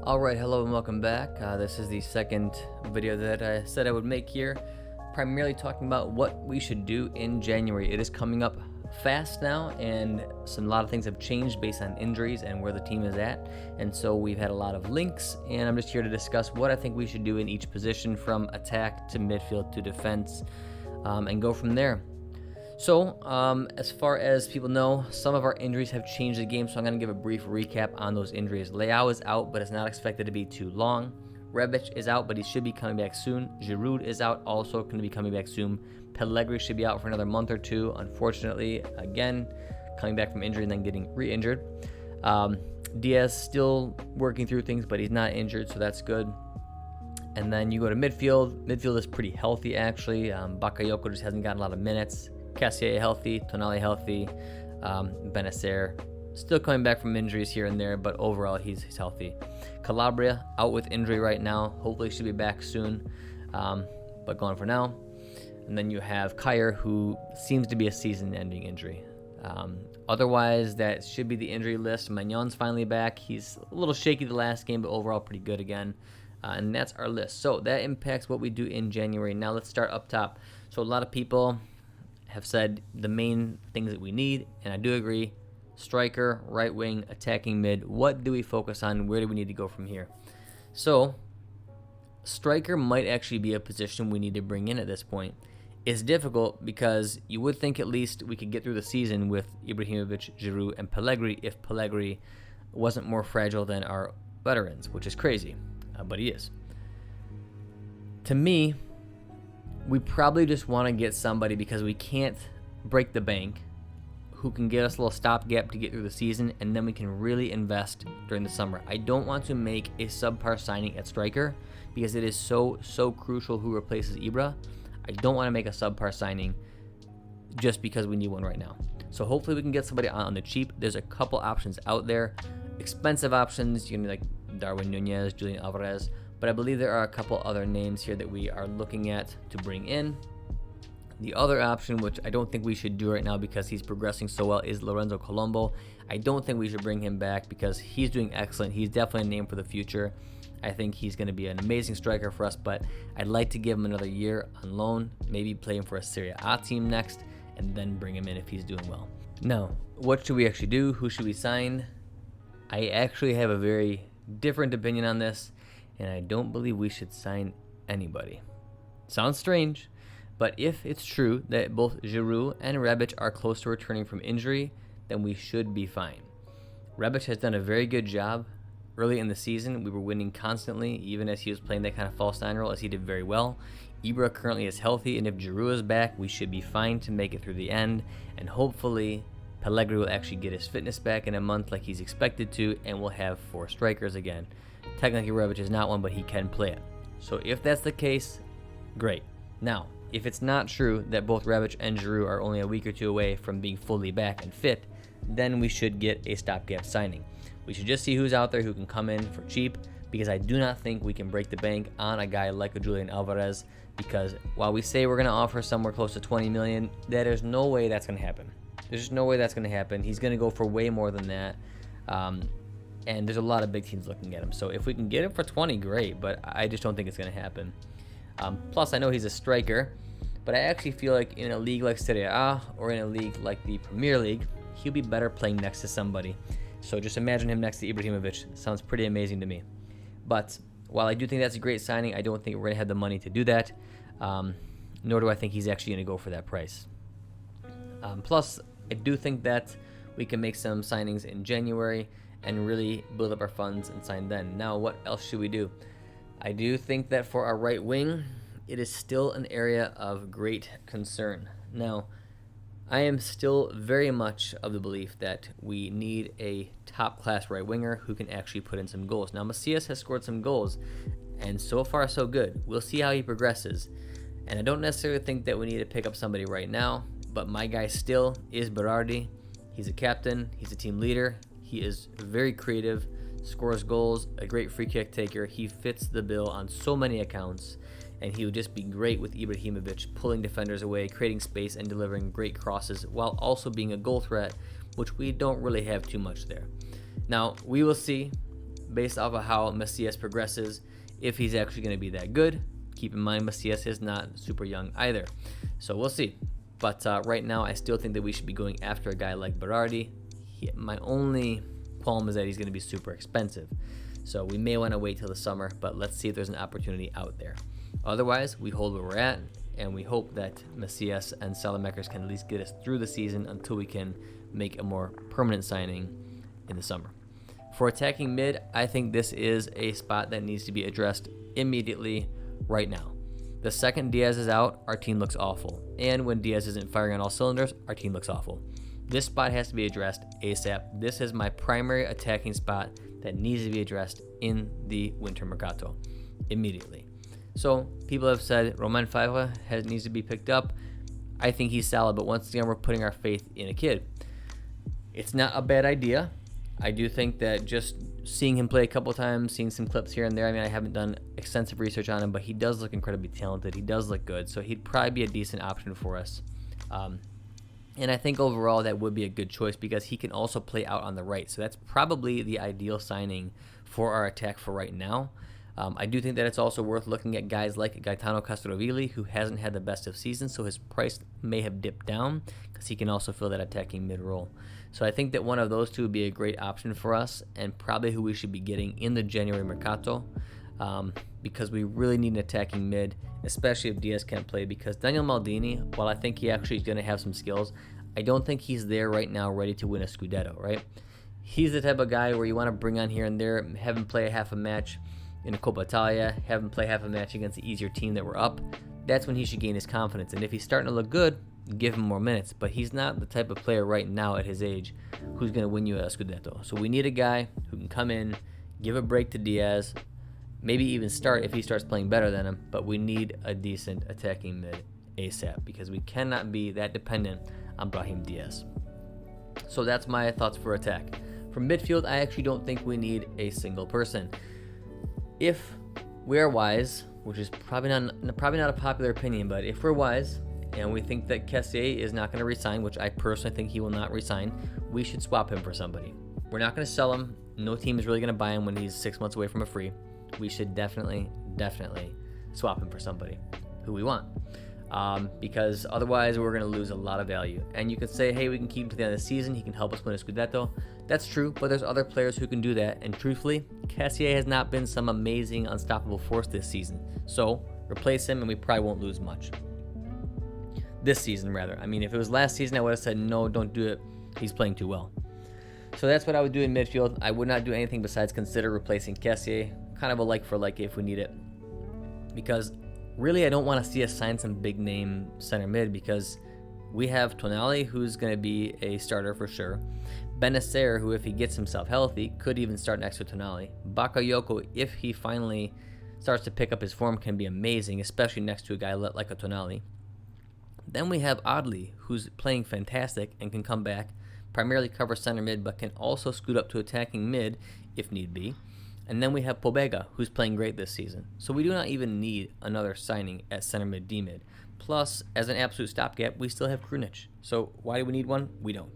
Alright, hello and welcome back. This is the second video that I said I would make here, primarily talking about what we should do in January. It is coming up fast now, and a lot of things have changed based on injuries and where the team is at, and so we've had a lot of links, and I'm just here to discuss what I think we should do in each position, from attack to midfield to defense, and go from there. So, as far as people know, some of our injuries have changed the game, so I'm going to give a brief recap on those injuries. Leao is out, but it's not expected to be too long. Rebic is out, but he should be coming back soon. Giroud is out, also going to be coming back soon. Pellegrini should be out for another month or two, unfortunately. Again, coming back from injury and then getting re-injured. Diaz still working through things, but he's not injured, so that's good. And then you go to midfield. Midfield is pretty healthy, actually. Bakayoko just hasn't gotten a lot of minutes. Cassier healthy, Tonali healthy, Benacer still coming back from injuries here and there, but overall he's healthy. Calabria out with injury right now, hopefully should be back soon, but gone for now. And then you have Kyer, who seems to be a season-ending injury. Otherwise, that should be the injury list. Magnon's finally back. He's a little shaky the last game, but overall pretty good again. And that's our list. So that impacts what we do in January. Now let's start up top. So a lot of people have said the main things that we need, and I do agree: striker, right wing, attacking mid. What do we focus on? Where do we need to go from here? So striker might actually be a position we need to bring in at this point. It's difficult because you would think at least we could get through the season with Ibrahimovic, Giroud, and Pellegrini if Pellegrini wasn't more fragile than our veterans, which is crazy, but he is. To me, we probably just want to get somebody, because we can't break the bank, who can get us a little stopgap to get through the season, and then we can really invest during the summer. I don't want to make a subpar signing at striker because it is so crucial who replaces Ibra. I don't want to make a subpar signing just because we need one right now. So hopefully we can get somebody on the cheap. There's a couple options out there. Expensive options, you know, like Darwin Nunez, Julian Alvarez. But I believe there are a couple other names here that we are looking at to bring in. The other option, which I don't think we should do right now because he's progressing so well, is Lorenzo Colombo. I don't think we should bring him back because he's doing excellent. He's definitely a name for the future. I think he's going to be an amazing striker for us, but I'd like to give him another year on loan, maybe play him for a Serie A team next, and then bring him in if he's doing well. Now, what should we actually do? Who should we sign? I actually have a very different opinion on this, and I don't believe we should sign anybody. Sounds strange, but if it's true that both Giroud and Rebic are close to returning from injury, then we should be fine. Rebic has done a very good job. Early in the season, we were winning constantly, even as he was playing that kind of false nine role, as he did very well. Ibra currently is healthy, and if Giroud is back, we should be fine to make it through the end, and hopefully Pellegrini will actually get his fitness back in a month like he's expected to, and we'll have 4 strikers again. Technically, Rebic is not one, but he can play it. So if that's the case, great. Now, if it's not true that both Rebic and Giroud are only a week or two away from being fully back and fit, then we should get a stopgap signing. We should just see who's out there who can come in for cheap, because I do not think we can break the bank on a guy like a Julian Alvarez, because while we say we're going to offer somewhere close to 20 million, there's no way that's going to happen. There's just no way that's going to happen. He's going to go for way more than that. And there's a lot of big teams looking at him. So if we can get him for 20, great, but I just don't think it's going to happen. Plus, I know he's a striker, but I actually feel like in a league like Serie A or in a league like the Premier League, he'll be better playing next to somebody. So just imagine him next to Ibrahimovic. Sounds pretty amazing to me. But while I do think that's a great signing, I don't think we're going to have the money to do that, nor do I think he's actually going to go for that price. Plus, I do think that we can make some signings in January and really build up our funds and sign then. Now, what else should we do? I do think that for our right wing, it is still an area of great concern. Now, I am still very much of the belief that we need a top-class right winger who can actually put in some goals. Now, Macias has scored some goals, and so far so good. We'll see how he progresses. And I don't necessarily think that we need to pick up somebody right now, but my guy still is Berardi. He's a captain. He's a team leader. He is very creative, scores goals, a great free kick taker. He fits the bill on so many accounts, and he would just be great with Ibrahimovic, pulling defenders away, creating space, and delivering great crosses, while also being a goal threat, which we don't really have too much there. Now, we will see based off of how Macias progresses, if he's actually going to be that good. Keep in mind, Macias is not super young either. So we'll see. But right now, I still think that we should be going after a guy like Berardi. My only qualm is that he's going to be super expensive. So we may want to wait till the summer, but let's see if there's an opportunity out there. Otherwise, we hold where we're at, and we hope that Macias and Salamakers can at least get us through the season until we can make a more permanent signing in the summer. For attacking mid, I think this is a spot that needs to be addressed immediately right now. The second Diaz is out, our team looks awful. And when Diaz isn't firing on all cylinders, our team looks awful. This spot has to be addressed ASAP. This is my primary attacking spot that needs to be addressed in the winter mercato immediately. So people have said Romain Favre needs to be picked up. I think he's solid, but once again, we're putting our faith in a kid. It's not a bad idea. I do think that just seeing him play a couple times, seeing some clips here and there, I mean, I haven't done extensive research on him, but he does look incredibly talented. He does look good, so he'd probably be a decent option for us. And I think overall that would be a good choice because he can also play out on the right. So that's probably the ideal signing for our attack for right now. I do think that it's also worth looking at guys like Gaetano Castrovilli, who hasn't had the best of seasons, so his price may have dipped down because he can also fill that attacking mid role. So I think that one of those two would be a great option for us and probably who we should be getting in the January mercato because we really need an attacking mid, especially if Diaz can't play, because Daniel Maldini, while I think he actually is going to have some skills, I don't think he's there right now ready to win a Scudetto, right? He's the type of guy where you want to bring on here and there, have him play a half a match in a Coppa Italia, have him play half a match against the easier team that we're up. That's when he should gain his confidence. And if he's starting to look good, give him more minutes. But he's not the type of player right now at his age who's going to win you a Scudetto. So we need a guy who can come in, give a break to Diaz, maybe even start if he starts playing better than him. But we need a decent attacking mid ASAP because we cannot be that dependent on Brahim Diaz. So that's my thoughts for attack. For midfield, I actually don't think we need a single person. If we are wise, which is probably not a popular opinion, but if we're wise and we think that Kessié is not going to resign, which I personally think he will not resign, we should swap him for somebody. We're not going to sell him. No team is really going to buy him when he's 6 months away from a free. We should definitely swap him for somebody who we want. Because otherwise we're going to lose a lot of value. And you can say, hey, we can keep him to the end of the season. He can help us win a Scudetto. That's true, but there's other players who can do that. And truthfully, Kessié has not been some amazing, unstoppable force this season. So replace him and we probably won't lose much. This season, rather. I mean, if it was last season, I would have said, no, don't do it. He's playing too well. So that's what I would do in midfield. I would not do anything besides consider replacing Kessié. Kind of a like for like if we need it. Because really, I don't want to see us sign some big name center mid because we have Tonali, who's going to be a starter for sure. Benacer, who if he gets himself healthy, could even start next to Tonali. Bakayoko, if he finally starts to pick up his form, can be amazing, especially next to a guy like a Tonali. Then we have Adli, who's playing fantastic and can come back, primarily cover center mid, but can also scoot up to attacking mid if need be. And then we have Pobega, who's playing great this season. So we do not even need another signing at center mid, D mid. Plus, as an absolute stopgap, we still have Krunic. So why do we need one? We don't.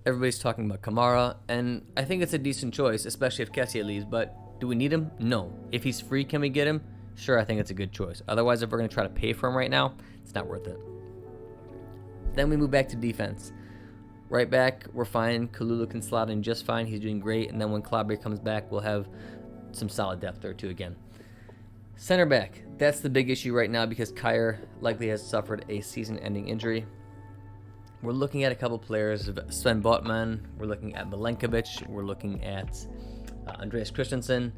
Everybody's talking about Kamara, and I think it's a decent choice, especially if Kessié leaves, but do we need him? No. If he's free, can we get him? Sure, I think it's a good choice. Otherwise, if we're going to try to pay for him right now, it's not worth it. Then we move back to defense. Right back, we're fine. Kalulu can slot in just fine. He's doing great. And then when Calabria comes back, we'll have some solid depth there too again. Center back, that's the big issue right now because Kyer likely has suffered a season-ending injury. We're looking at a couple players, Sven Botman, we're looking at Milenkovic, we're looking at Andreas Christensen,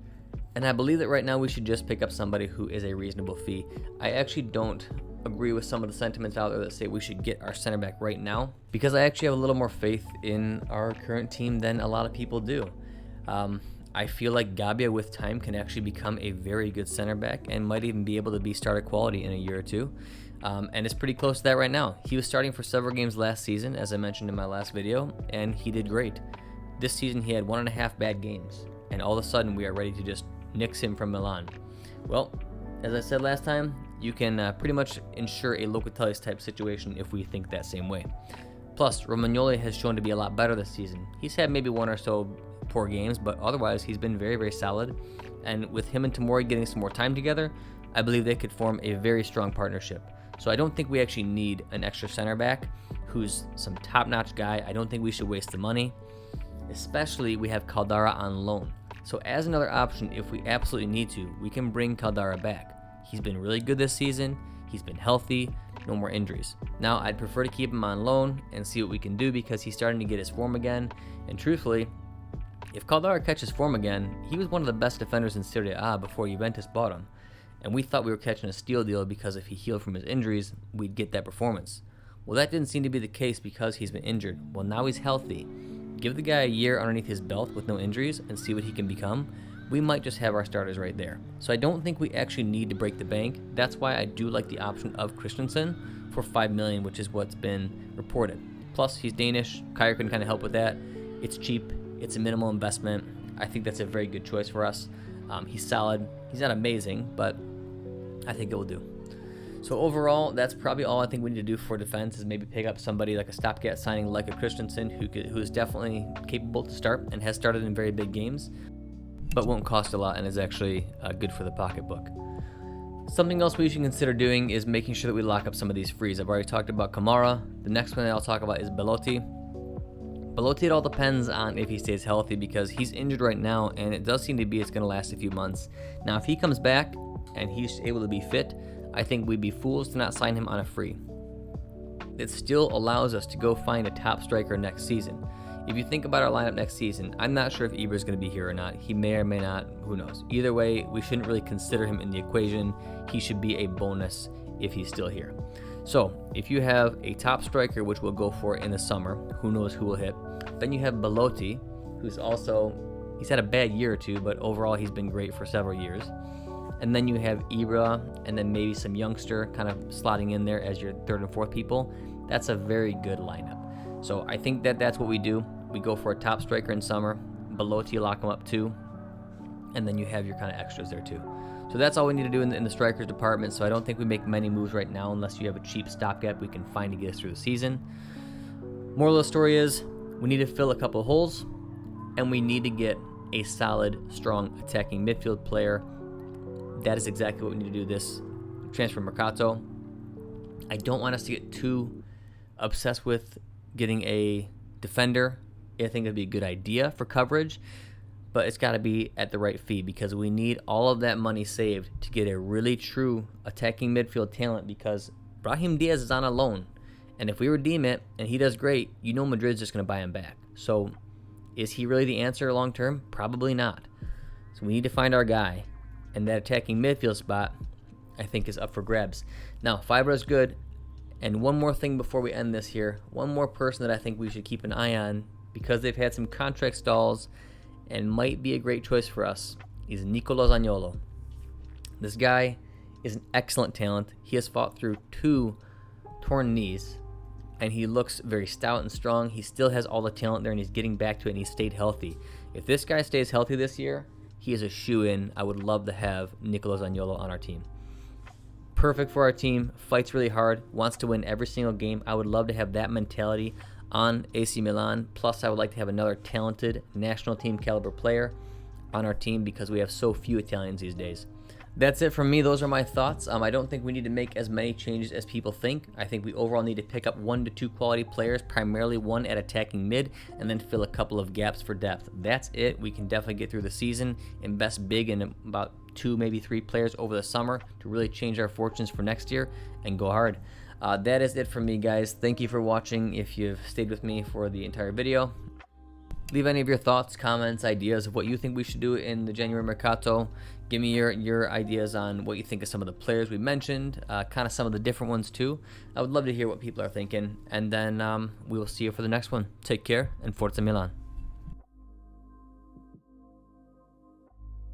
and I believe that right now we should just pick up somebody who is a reasonable fee. I actually don't agree with some of the sentiments out there that say we should get our center back right now because I actually have a little more faith in our current team than a lot of people do. I feel like Gabia with time can actually become a very good center back and might even be able to be starter quality in a year or two. And it's pretty close to that right now. He was starting for several games last season, as I mentioned in my last video, and he did great. This season he had 1.5 bad games, and all of a sudden we are ready to just nix him from Milan. Well, as I said last time, you can pretty much ensure a Locatellis type situation if we think that same way. Plus, Romagnoli has shown to be a lot better this season. He's had maybe one or so poor games, but otherwise he's been very, very solid. And with him and Tomori getting some more time together, I believe they could form a very strong partnership. So I don't think we actually need an extra center back who's some top-notch guy. I don't think we should waste the money, especially we have Caldara on loan. So as another option, if we absolutely need to, we can bring Caldara back. He's been really good this season. He's been healthy, no more injuries. Now, I'd prefer to keep him on loan and see what we can do because he's starting to get his form again. And truthfully, if Caldara catches form again, he was one of the best defenders in Serie A before Juventus bought him. And we thought we were catching a steal deal because if he healed from his injuries, we'd get that performance. Well, that didn't seem to be the case because he's been injured. Well, now he's healthy. Give the guy a year underneath his belt with no injuries and see what he can become. We might just have our starters right there. So I don't think we actually need to break the bank. That's why I do like the option of Christensen for $5 million, which is what's been reported. Plus, he's Danish. Kyer can kind of help with that. It's cheap. It's a minimal investment. I think that's a very good choice for us. He's solid. He's not amazing, but I think it will do. So overall, that's probably all I think we need to do for defense is maybe pick up somebody like a stopgap signing like a Christensen who is definitely capable to start and has started in very big games, but won't cost a lot and is actually good for the pocketbook. Something else we should consider doing is making sure that we lock up some of these frees. I've already talked about Kamara. The next one that I'll talk about is Belotti. Belotti, it all depends on if he stays healthy because he's injured right now and it does seem to be it's going to last a few months. Now, if he comes back and he's able to be fit, I think we'd be fools to not sign him on a free. It still allows us to go find a top striker next season. If you think about our lineup next season, I'm not sure if Ibra's going to be here or not. He may or may not, who knows. Either way, we shouldn't really consider him in the equation. He should be a bonus if he's still here. So, if you have a top striker, which we'll go for in the summer, who knows who will hit. Then you have Belotti, who's also, he's had a bad year or two, but overall he's been great for several years. And then you have Ibra, and then maybe some youngster kind of slotting in there as your third and fourth people. That's a very good lineup. So I think that that's what we do. We go for a top striker in summer, Belotti, lock him up too, and then you have your kind of extras there too. So that's all we need to do in the strikers department. So I don't think we make many moves right now unless you have a cheap stopgap we can find to get us through the season. Moral of the story is we need to fill a couple of holes, and we need to get a solid, strong attacking midfield player. That is exactly what we need to do this transfer mercato. I don't want us to get too obsessed with getting a defender. I think it'd be a good idea for coverage, but it's got to be at the right fee because we need all of that money saved to get a really true attacking midfield talent because Brahim Diaz is on a loan. And if we redeem it and he does great, you know Madrid's just going to buy him back. So is he really the answer long term? Probably not. So we need to find our guy. And that attacking midfield spot, I think, is up for grabs. Now, Fibra is good. And one more thing before we end this here. One more person that I think we should keep an eye on because they've had some contract stalls and might be a great choice for us is Nico Lozanolo. This guy is an excellent talent. He has fought through 2 torn knees, and he looks very stout and strong. He still has all the talent there, and he's getting back to it, and he's stayed healthy. If this guy stays healthy this year, he is a shoo-in. I would love to have Nico Lozanolo on our team. Perfect for our team, fights really hard, wants to win every single game. I would love to have that mentality on AC Milan. Plus, I would like to have another talented national team caliber player on our team because we have so few Italians these days. That's it from me. Those are my thoughts. I don't think we need to make as many changes as people think. I think we overall need to pick up 1 to 2 quality players, primarily 1 at attacking mid, and then fill a couple of gaps for depth. That's it. We can definitely get through the season, invest big in about 2, maybe 3 players over the summer to really change our fortunes for next year and go hard. That is it from me, guys. Thank you for watching if you've stayed with me for the entire video. Leave any of your thoughts, comments, ideas of what you think we should do in the January Mercato. Give me your ideas on what you think of some of the players we mentioned, kind of some of the different ones too. I would love to hear what people are thinking. And then we will see you for the next one. Take care, and Forza Milan.